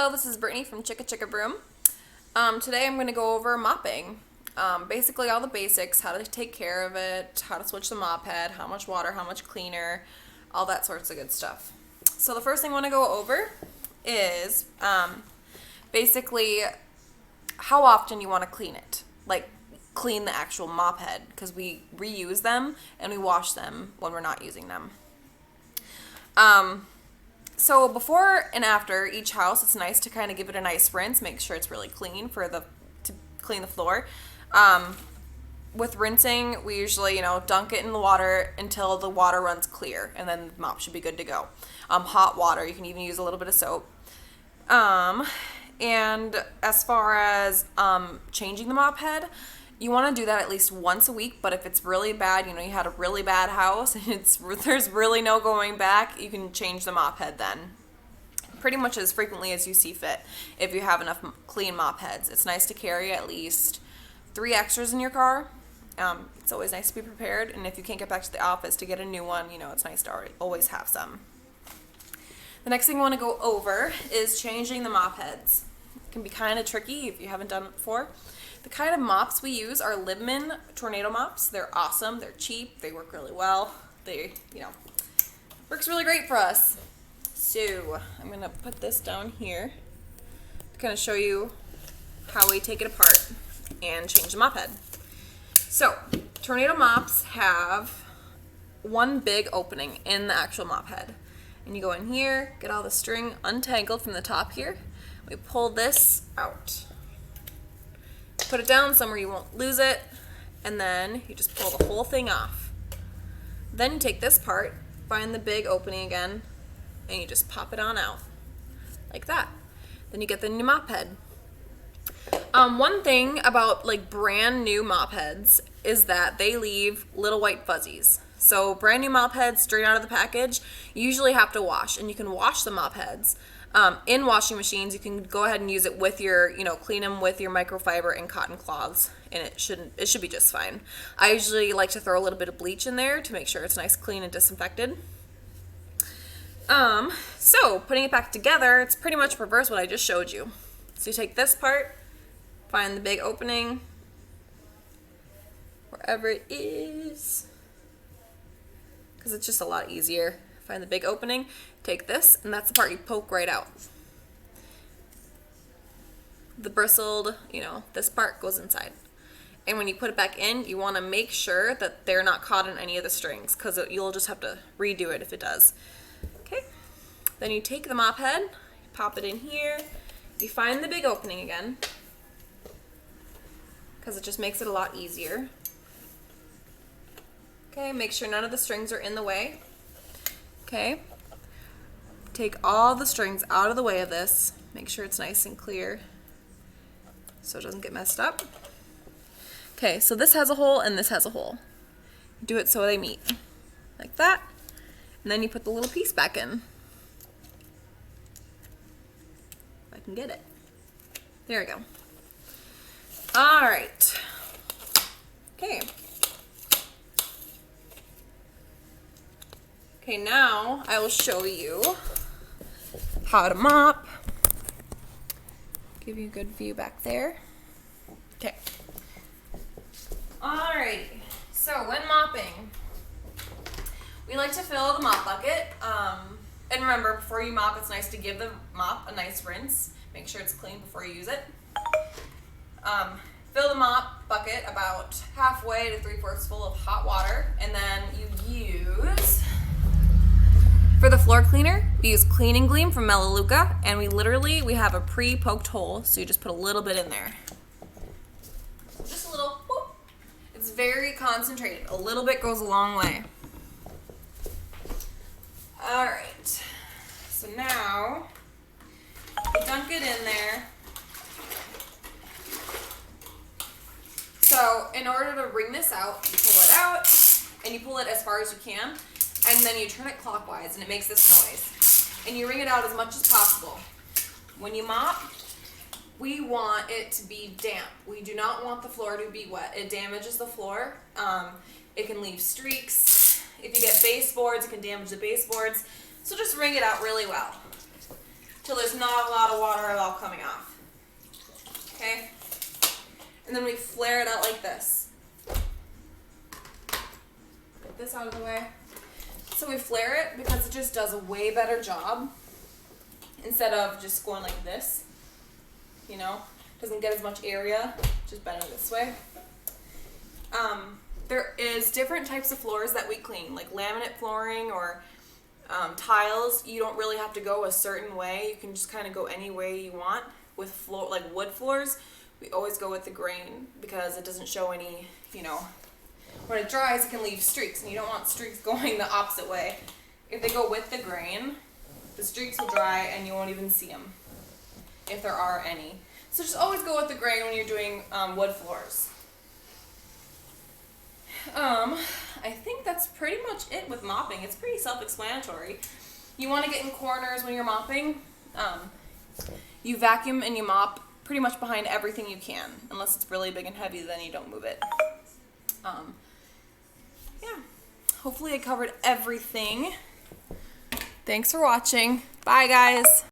Hello, this is Brittany from Chicka Chicka Broom. Today I'm going to go over mopping. Basically all the basics, how to take care of it, how to switch the mop head, how much water, how much cleaner, all that sorts of good stuff. So the first thing I want to go over is basically how often you want to clean it. Like clean the actual mop head, because we reuse them and we wash them when we're not using them. So before and after each house, it's nice to kind of give it a nice rinse, make sure it's really clean to clean the floor. With rinsing, we usually, dunk it in the water until the water runs clear, and then the mop should be good to go. Hot water, you can even use a little bit of soap. And as far as changing the mop head, you want to do that at least once a week, but if it's really bad, you had a really bad house and there's really no going back, you can change the mop head then. Pretty much as frequently as you see fit if you have enough clean mop heads. It's nice to carry at least 3 extras in your car. It's always nice to be prepared, and if you can't get back to the office to get a new one, it's nice to always have some. The next thing I want to go over is changing the mop heads. It can be kind of tricky if you haven't done it before. The kind of mops we use are Libman tornado mops. They're awesome. They're cheap. They work really well. Works really great for us. So I'm going to put this down here to kind of show you how we take it apart and change the mop head. So tornado mops have one big opening in the actual mop head. And you go in here, get all the string untangled from the top here. We pull this out. Put it down somewhere you won't lose it, and then you just pull the whole thing off. Then you take this part, find the big opening again, and you just pop it on out, like that. Then you get the new mop head. One thing about brand new mop heads is that they leave little white fuzzies. So brand new mop heads straight out of the package, you usually have to wash, and you can wash the mop heads. In washing machines, you can go ahead and use it with your, clean them with your microfiber and cotton cloths, and it should be just fine. I usually like to throw a little bit of bleach in there to make sure it's nice, clean, and disinfected. So putting it back together, it's pretty much reverse what I just showed you. So you take this part, find the big opening, wherever it is, because it's just a lot easier. Find the big opening, take this, and that's the part you poke right out. The bristled, this part goes inside. And when you put it back in, you want to make sure that they're not caught in any of the strings, because you'll just have to redo it if it does. Okay, then you take the mop head, you pop it in here, you find the big opening again, because it just makes it a lot easier. Okay, make sure none of the strings are in the way. Okay, take all the strings out of the way of this. Make sure it's nice and clear so it doesn't get messed up. Okay, so this has a hole and this has a hole. Do it so they meet, like that. And then you put the little piece back in. If I can get it. There we go. All right. Okay. Okay, now I will show you how to mop. Give you a good view back there. Okay. Alrighty, so when mopping, we like to fill the mop bucket. And remember, before you mop, it's nice to give the mop a nice rinse. Make sure it's clean before you use it. Fill the mop bucket about halfway to 3/4 full of hot water, and then you use... For the floor cleaner, we use Clean and Gleam from Melaleuca, and we have a pre-poked hole, so you just put a little bit in there. Just a little, whoop. It's very concentrated. A little bit goes a long way. All right, so now you dunk it in there. So in order to wring this out, you pull it out, and you pull it as far as you can. And then you turn it clockwise, and it makes this noise. And you wring it out as much as possible. When you mop, we want it to be damp. We do not want the floor to be wet. It damages the floor. It can leave streaks. If you get baseboards, it can damage the baseboards. So just wring it out really well. till there's not a lot of water at all coming off. Okay? And then we flare it out like this. Get this out of the way. So we flare it because it just does a way better job instead of just going like this. You know, doesn't get as much area, just bending this way. There is different types of floors that we clean, like laminate flooring or tiles. You don't really have to go a certain way. You can just kind of go any way you want. With floor, like wood floors, we always go with the grain because it doesn't show any, you know, when it dries it can leave streaks and you don't want streaks going the opposite way. If they go with the grain, the streaks will dry and you won't even see them, if there are any. So just always go with the grain when you're doing wood floors. I think that's pretty much it with mopping. It's pretty self-explanatory. You want to get in corners when you're mopping. You vacuum and you mop pretty much behind everything you can. Unless it's really big and heavy, then you don't move it. Yeah. Hopefully I covered everything. Thanks for watching. Bye, guys.